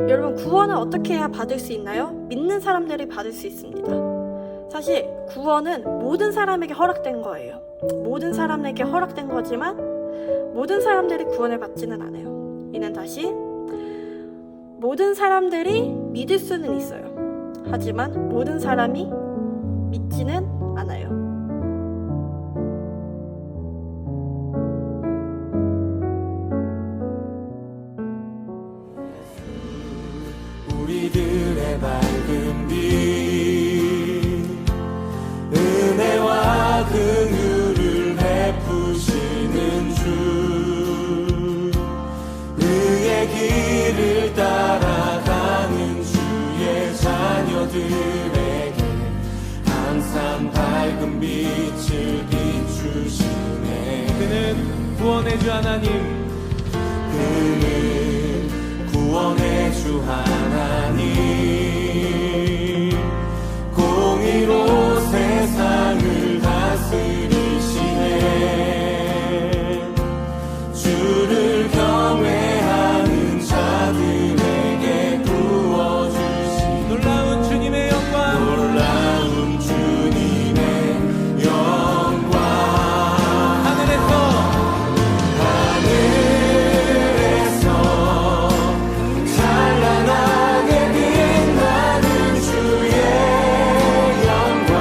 여러분, 구원을 어떻게 해야 받을 수 있나요? 믿는 사람들이 받을 수 있습니다. 사실 구원은 모든 사람에게 허락된 거예요. 모든 사람에게 허락된 거지만 모든 사람들이 구원을 받지는 않아요. 이는 다시 모든 사람들이 믿을 수는 있어요. 하지만 모든 사람이 믿지는 않아요. 우리들의 밝은 빛, 은혜와 긍휼을 베푸시는 주, 그의 길을 따라가는 주의 자녀들에게 항상 밝은 빛을 비추시네. 그는 구원의 주 하나님, 그는 구원의 주 하나님, 공의로 세상을 다스리시네. 주를 경외하는 자들에게 부어주신 놀라운 주님의 영광, 놀라운 주님의 영광. 하늘에서 찬란하게 빛나는 주의 영광,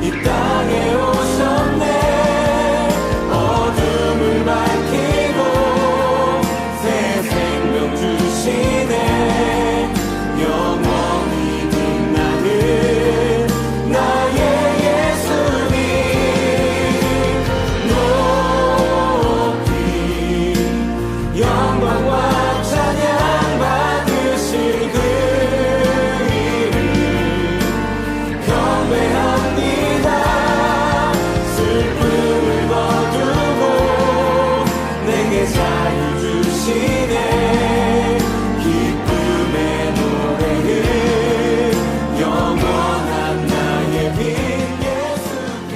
이 땅에 오셨네. 어둠을 밝히고 새 생명 주시네. 영원히 빛나는 나의 예수님, 높이 영광과 찬양 받으실 그 이름 경배합니다. 슬픔을 거두고 내게 자유 주시네. 기쁨의 노래를 영원한 나의 빛 예수께.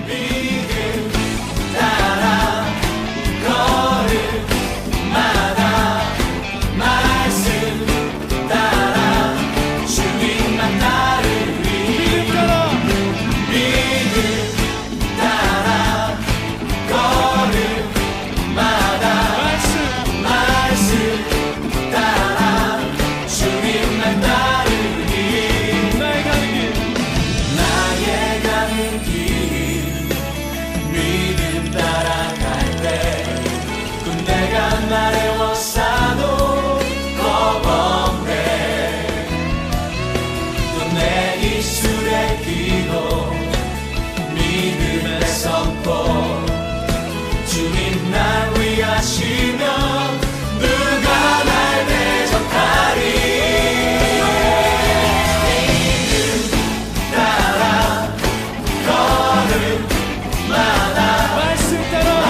믿음 따라 걸음마다 말씀 따라 주님만 따르리. 믿음 따라 걸음마다 말씀 따라 주님만 따르리. 나의 가는 길 믿음 따라갈 때 군대가 나를 워싸도 겁없네. 또 내 입술의 기도 믿음의 선포, 주님 날 위하시면 누가 날 대적하리. 믿음 따라 걸음마다 말씀 따라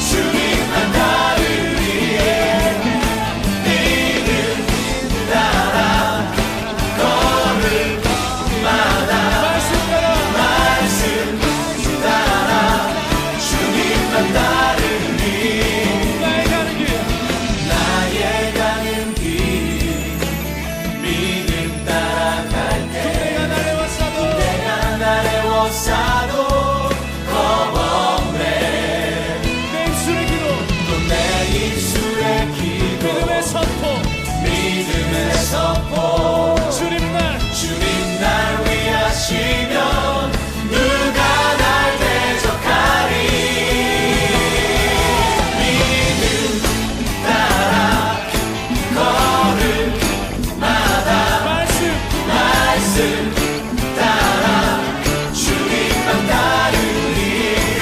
주님만 따르리. 믿음 따라 걸음마다 말씀 따라 주님만 따르리. 나의 가는 길 믿음 따라갈 때 내가 나를 워싸도 겁없네. 또 내 입술의 기도 믿음의 선포, 주님 날 위하시면 누가 날 대적하리. 믿음 따라 걸음마다 말씀 따라 주님만 따르리.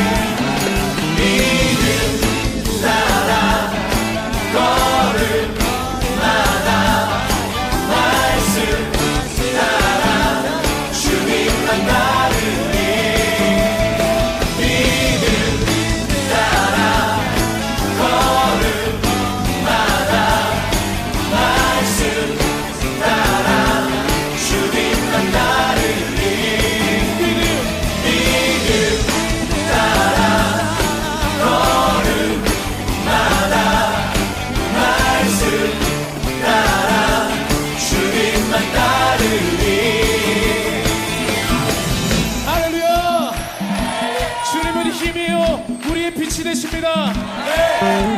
우리에게 빛이 되십니다.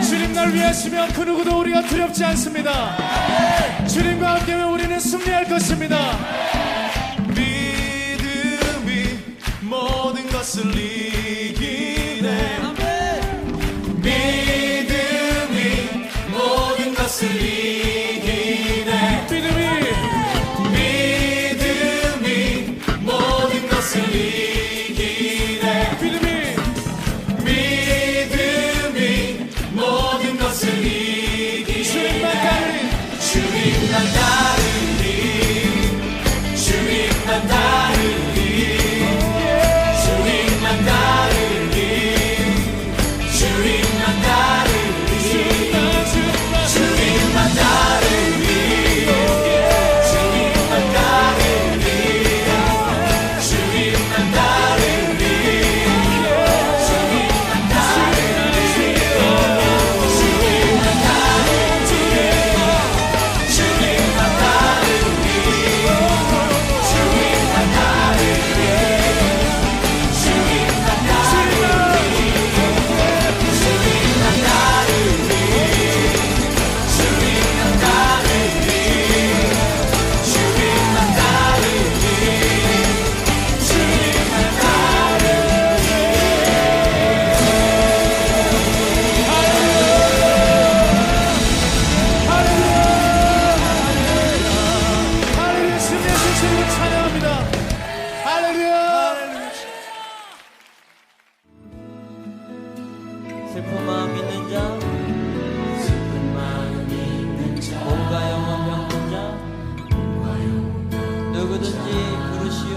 주님 날 위하시면 그 누구도 우리가 두렵지 않습니다. 주님과 함께하면 우리는 승리할 것입니다. 믿음이 모든 것을 이기네. 믿음이 모든 것을 이기네. 믿음이 모든 것을 이기네. 믿음이 모든 것을 이기네. 주님만 따르리. 주님만 따르리. 주님만 따르리. 주님만 따르리. 주님만 따르리. 주님만 따르리. 주님만 따르리. 주님만 따르리. 주님만 따르리. 주님만 따르리. 주님만 따르리. 주님만 따르리. 주님만 따르리. 주님만 따르리. 주님만 따르리. 주님만 할렐루야 승리하신 주님을 찬양합니다. 할렐루야. 슬픈 마음 있는 자, 몸과 영혼 병든 자, 누구든지 부르시오.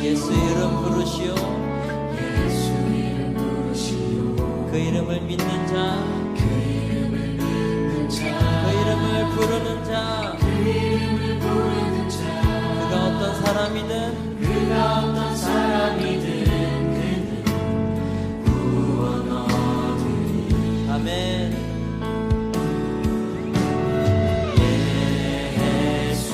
예수 이름 부르시오. 그 이름을 믿는 자, 그 이름을 부르는 자, 그가 어떤 사람이든 그는 구원 얻으리. 아멘. 예수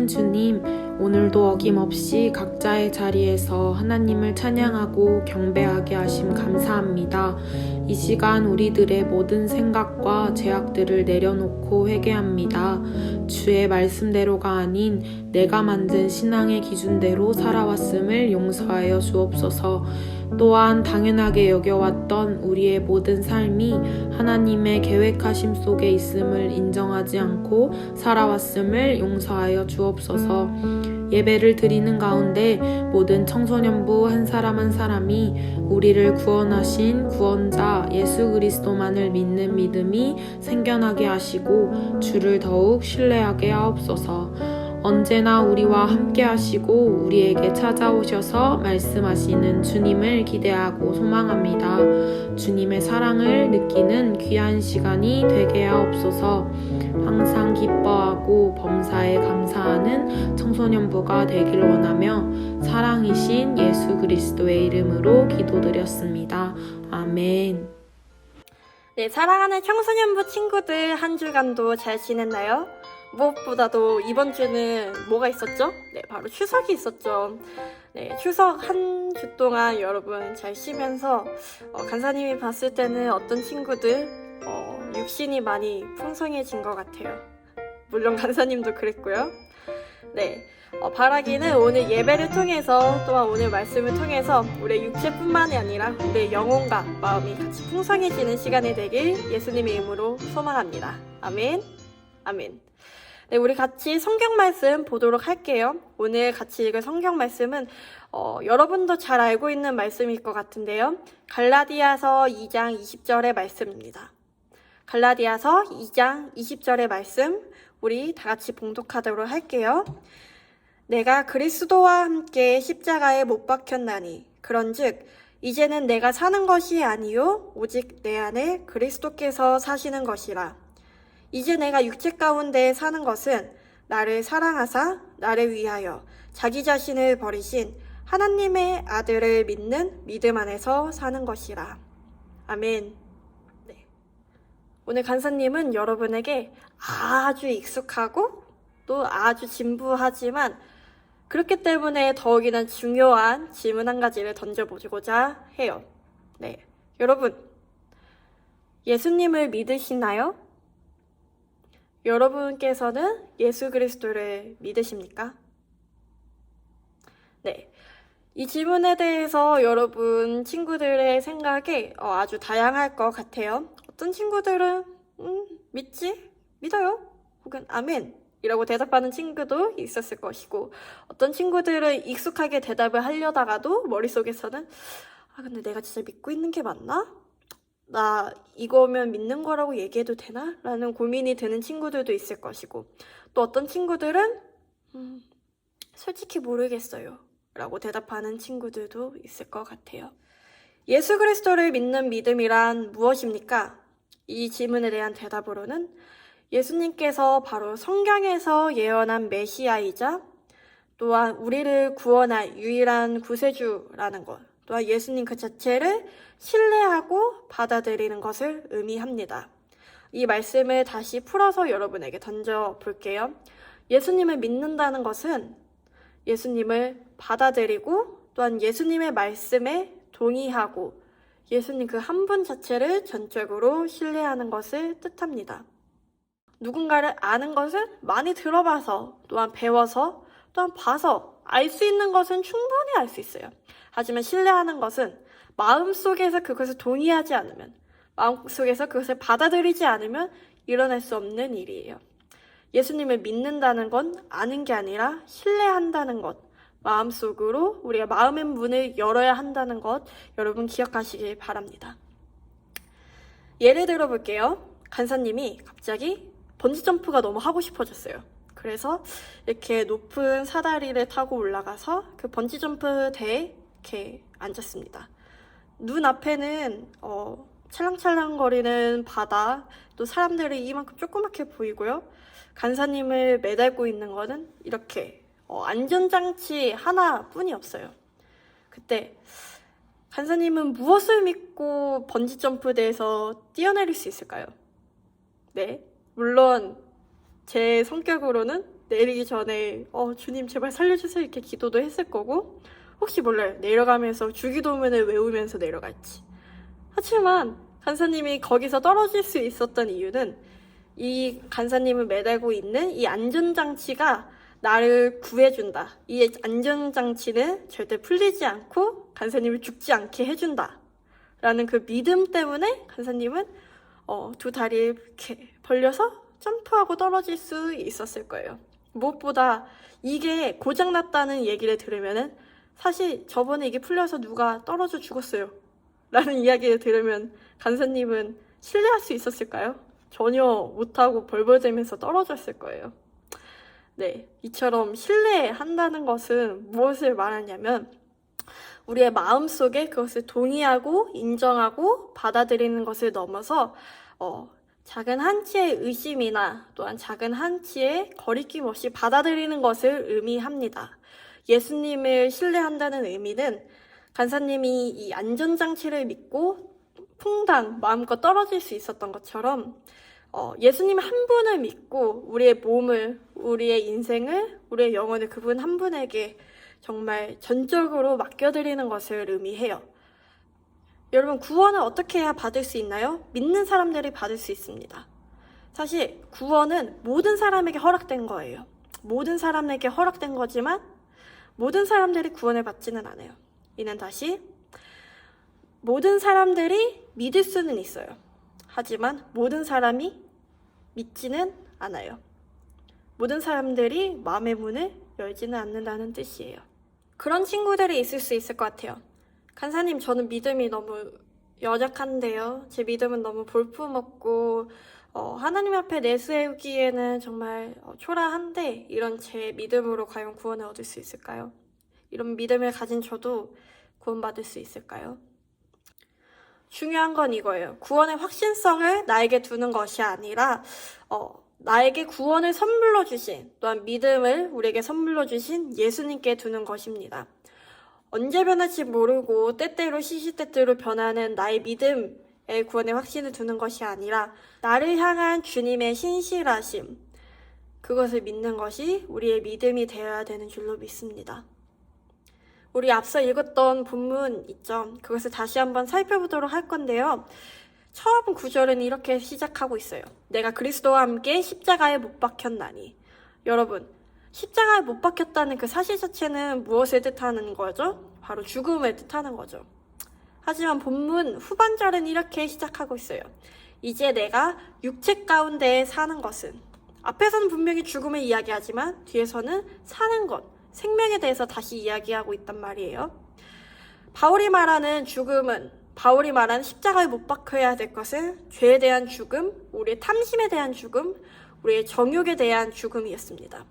사랑하는 주님, 오늘도 어김없이 각자의 자리에서 하나님을 찬양하고 경배하게 하심 감사합니다. 이 시간 우리들의 모든 생각과 죄악들을 내려놓고 회개합니다. 주의 말씀대로가 아닌 내가 만든 신앙의 기준대로 살아왔음을 용서하여 주옵소서. 또한 당연하게 여겨왔던 우리의 모든 삶이 하나님의 계획하심 속에 있음을 인정하지 않고 살아왔음을 용서하여 주옵소서. 예배를 드리는 가운데 모든 청소년부 한 사람 한 사람이 우리를 구원하신 구원자 예수 그리스도만을 믿는 믿음이 생겨나게 하시고 주를 더욱 신뢰하게 하옵소서. 언제나 우리와 함께 하시고 우리에게 찾아오셔서 말씀하시는 주님을 기대하고 소망합니다. 주님의 사랑을 느끼는 귀한 시간이 되게 하옵소서. 항상 기뻐하고 범사에 감사하는 청소년부가 되길 원하며 사랑이신 예수 그리스도의 이름으로 기도드렸습니다. 아멘. 네, 사랑하는 청소년부 친구들 한 주간도 잘 지냈나요? 무엇보다도 이번 주는 뭐가 있었죠? 네, 바로 추석이 있었죠. 네, 추석 한 주 동안 여러분 잘 쉬면서 간사님이 봤을 때는 어떤 친구들 육신이 많이 풍성해진 것 같아요. 물론 간사님도 그랬고요. 네, 바라기는 오늘 예배를 통해서 또한 오늘 말씀을 통해서 우리의 육체뿐만이 아니라 우리의 영혼과 마음이 같이 풍성해지는 시간이 되길 예수님의 이름으로 소망합니다. 아멘. 아멘. 네, 우리 같이 성경 말씀 보도록 할게요. 오늘 같이 읽을 성경 말씀은 여러분도 잘 알고 있는 말씀일 것 같은데요. 갈라디아서 2장 20절의 말씀입니다. 갈라디아서 2장 20절의 말씀 우리 다 같이 봉독하도록 할게요. 내가 그리스도와 함께 십자가에 못 박혔나니 그런즉 이제는 내가 사는 것이 아니요 오직 내 안에 그리스도께서 사시는 것이라. 이제 내가 육체 가운데 사는 것은 나를 사랑하사 나를 위하여 자기 자신을 버리신 하나님의 아들을 믿는 믿음 안에서 사는 것이라. 아멘. 네. 오늘 간사님은 여러분에게 아주 익숙하고 또 아주 진부하지만 그렇기 때문에 더욱이나 중요한 질문 한 가지를 던져보고자 해요. 네. 여러분, 예수님을 믿으시나요? 여러분께서는 예수 그리스도를 믿으십니까? 네. 이 질문에 대해서 여러분 친구들의 생각이 아주 다양할 것 같아요. 어떤 친구들은 믿지? 믿어요? 혹은 아멘 이라고 대답하는 친구도 있었을 것이고 어떤 친구들은 익숙하게 대답을 하려다가도 머릿속에서는 근데 내가 진짜 믿고 있는 게 맞나? 나 이거면 믿는 거라고 얘기해도 되나? 라는 고민이 드는 친구들도 있을 것이고 또 어떤 친구들은 솔직히 모르겠어요 라고 대답하는 친구들도 있을 것 같아요. 예수 그리스도를 믿는 믿음이란 무엇입니까? 이 질문에 대한 대답으로는 예수님께서 바로 성경에서 예언한 메시아이자 또한 우리를 구원할 유일한 구세주라는 것 또한 예수님 그 자체를 신뢰하고 받아들이는 것을 의미합니다. 이 말씀을 다시 풀어서 여러분에게 던져볼게요. 예수님을 믿는다는 것은 예수님을 받아들이고 또한 예수님의 말씀에 동의하고 예수님 그 한 분 자체를 전적으로 신뢰하는 것을 뜻합니다. 누군가를 아는 것은 많이 들어봐서 또한 배워서 또한 봐서 알 수 있는 것은 충분히 알 수 있어요. 하지만 신뢰하는 것은 마음속에서 그것을 동의하지 않으면 마음속에서 그것을 받아들이지 않으면 일어날 수 없는 일이에요. 예수님을 믿는다는 건 아는 게 아니라 신뢰한다는 것 마음속으로 우리가 마음의 문을 열어야 한다는 것 여러분 기억하시길 바랍니다. 예를 들어 볼게요. 간사님이 갑자기 번지점프가 너무 하고 싶어졌어요. 그래서 이렇게 높은 사다리를 타고 올라가서 그 번지점프대에 이렇게 앉았습니다. 눈앞에는 찰랑찰랑거리는 바다, 또 사람들이 이만큼 조그맣게 보이고요. 간사님을 매달고 있는 거는 이렇게 안전장치 하나뿐이 없어요. 그때 간사님은 무엇을 믿고 번지점프대에서 뛰어내릴 수 있을까요? 네, 물론 제 성격으로는 내리기 전에 주님 제발 살려주세요 이렇게 기도도 했을 거고, 혹시 몰라요, 내려가면서 주기도문을 외우면서 내려갈지. 하지만 간사님이 거기서 떨어질 수 있었던 이유는 이 간사님을 매달고 있는 이 안전장치가 나를 구해준다. 이 안전장치는 절대 풀리지 않고 간사님을 죽지 않게 해준다. 라는 그 믿음 때문에 간사님은 두 다리를 이렇게 벌려서 점프하고 떨어질 수 있었을 거예요. 무엇보다 이게 고장났다는 얘기를 들으면은 사실 저번에 이게 풀려서 누가 떨어져 죽었어요 라는 이야기를 들으면 간사님은 신뢰할 수 있었을까요? 전혀 못하고 벌벌대면서 떨어졌을 거예요. 네, 이처럼 신뢰한다는 것은 무엇을 말하냐면 우리의 마음속에 그것을 동의하고 인정하고 받아들이는 것을 넘어서 작은 한치의 의심이나 또한 작은 한치의 거리낌 없이 받아들이는 것을 의미합니다. 예수님을 신뢰한다는 의미는 간사님이 이 안전장치를 믿고 퐁당 마음껏 떨어질 수 있었던 것처럼 예수님 한 분을 믿고 우리의 몸을, 우리의 인생을, 우리의 영혼을 그분 한 분에게 정말 전적으로 맡겨드리는 것을 의미해요. 여러분, 구원을 어떻게 해야 받을 수 있나요? 믿는 사람들이 받을 수 있습니다. 사실 구원은 모든 사람에게 허락된 거예요. 모든 사람에게 허락된 거지만 모든 사람들이 구원을 받지는 않아요. 이는 다시 모든 사람들이 믿을 수는 있어요. 하지만 모든 사람이 믿지는 않아요. 모든 사람들이 마음의 문을 열지는 않는다는 뜻이에요. 그런 친구들이 있을 수 있을 것 같아요. 간사님, 저는 믿음이 너무 연약한데요. 제 믿음은 너무 볼품없고 하나님 앞에 내세우기에는 정말 초라한데 이런 제 믿음으로 과연 구원을 얻을 수 있을까요? 이런 믿음을 가진 저도 구원받을 수 있을까요? 중요한 건 이거예요. 구원의 확신성을 나에게 두는 것이 아니라 나에게 구원을 선물로 주신, 또한 믿음을 우리에게 선물로 주신 예수님께 두는 것입니다. 언제 변할지 모르고 때때로 시시때때로 변하는 나의 믿음의 구원의 확신을 두는 것이 아니라 나를 향한 주님의 신실하심, 그것을 믿는 것이 우리의 믿음이 되어야 되는 줄로 믿습니다. 우리 앞서 읽었던 본문 있죠? 그것을 다시 한번 살펴보도록 할 건데요. 처음 구절은 이렇게 시작하고 있어요. 내가 그리스도와 함께 십자가에 못 박혔나니. 여러분, 십자가에 못 박혔다는 그 사실 자체는 무엇을 뜻하는 거죠? 바로 죽음을 뜻하는 거죠. 하지만 본문 후반절은 이렇게 시작하고 있어요. 이제 내가 육체 가운데 사는 것은, 앞에서는 분명히 죽음을 이야기하지만 뒤에서는 사는 것, 생명에 대해서 다시 이야기하고 있단 말이에요. 바울이 말하는 죽음은, 바울이 말하는 십자가에 못 박혀야 될 것은 죄에 대한 죽음, 우리의 탐심에 대한 죽음, 우리의 정욕에 대한 죽음이었습니다.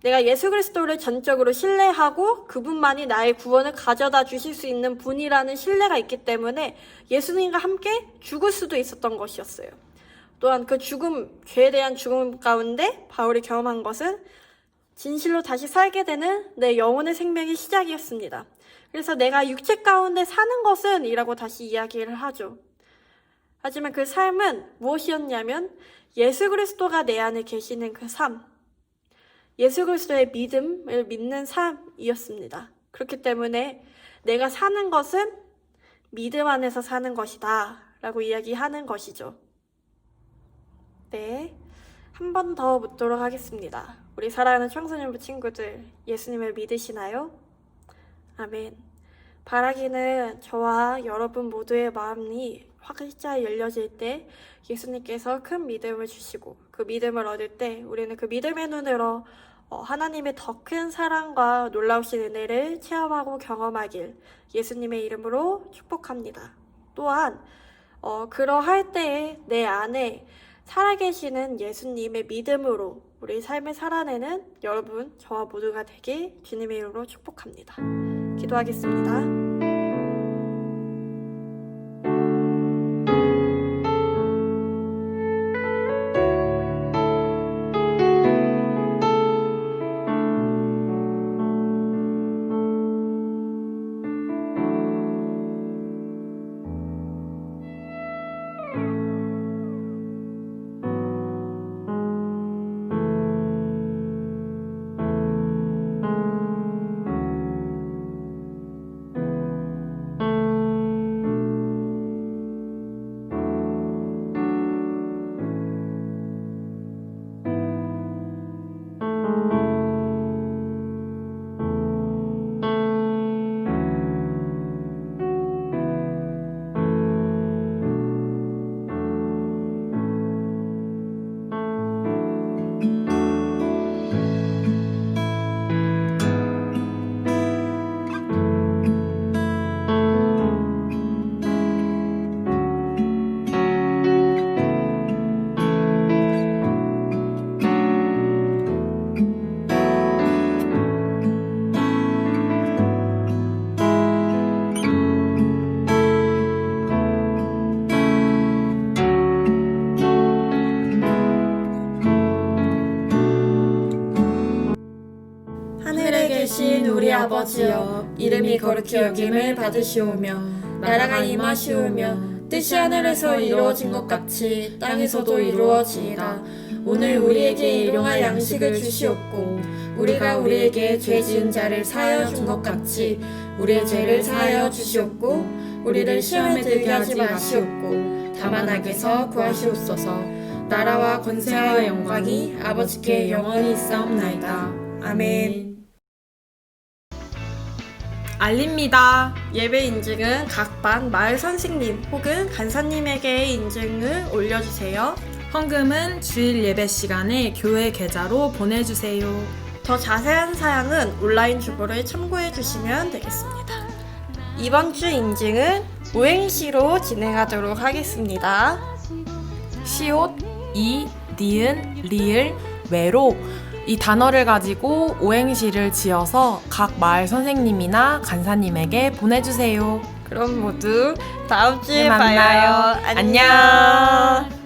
내가 예수 그리스도를 전적으로 신뢰하고 그분만이 나의 구원을 가져다 주실 수 있는 분이라는 신뢰가 있기 때문에 예수님과 함께 죽을 수도 있었던 것이었어요. 또한 그 죽음, 죄에 대한 죽음 가운데 바울이 경험한 것은 진실로 다시 살게 되는 내 영혼의 생명의 시작이었습니다. 그래서 내가 육체 가운데 사는 것은 이라고 다시 이야기를 하죠. 하지만 그 삶은 무엇이었냐면 예수 그리스도가 내 안에 계시는 그 삶, 예수 그리스도의 믿음을 믿는 삶이었습니다. 그렇기 때문에 내가 사는 것은 믿음 안에서 사는 것이다 라고 이야기하는 것이죠. 네, 한 번 더 묻도록 하겠습니다. 우리 사랑하는 청소년부 친구들, 예수님을 믿으시나요? 아멘. 바라기는 저와 여러분 모두의 마음이 활짝 열려질 때 예수님께서 큰 믿음을 주시고 그 믿음을 얻을 때 우리는 그 믿음의 눈으로 하나님의 더 큰 사랑과 놀라우신 은혜를 체험하고 경험하길 예수님의 이름으로 축복합니다. 또한 그러할 때에 내 안에 살아계시는 예수님의 믿음으로 우리 삶을 살아내는 여러분, 저와 모두가 되길 주님의 이름으로 축복합니다. 기도하겠습니다. 아버지여 이름이 거룩히 여김을 받으시오며 나라가 임하시오며 뜻이 하늘에서 이루어진 것 같이 땅에서도 이루어지이다. 오늘 우리에게 일용할 양식을 주시옵고 우리가 우리에게 죄 지은 자를 사하여 준 것 같이 우리의 죄를 사하여 주시옵고 우리를 시험에 들게 하지 마시옵고 다만 악에서 구하시옵소서. 나라와 권세와 영광이 아버지께 영원히 있사옵나이다. 아멘. 알립니다. 예배 인증은 각 반 마을 선생님 혹은 간사님에게 인증을 올려주세요. 헌금은 주일 예배 시간에 교회 계좌로 보내주세요. 더 자세한 사항은 온라인 주보를 참고해 주시면 되겠습니다. 이번 주 인증은 오행시로 진행하도록 하겠습니다. 시옷, 이, 니은, 리을, 외로 이 단어를 가지고 오행시를 지어서 각 마을 선생님이나 간사님에게 보내주세요. 그럼 모두 다음 주에 만나요. 봐요. 안녕.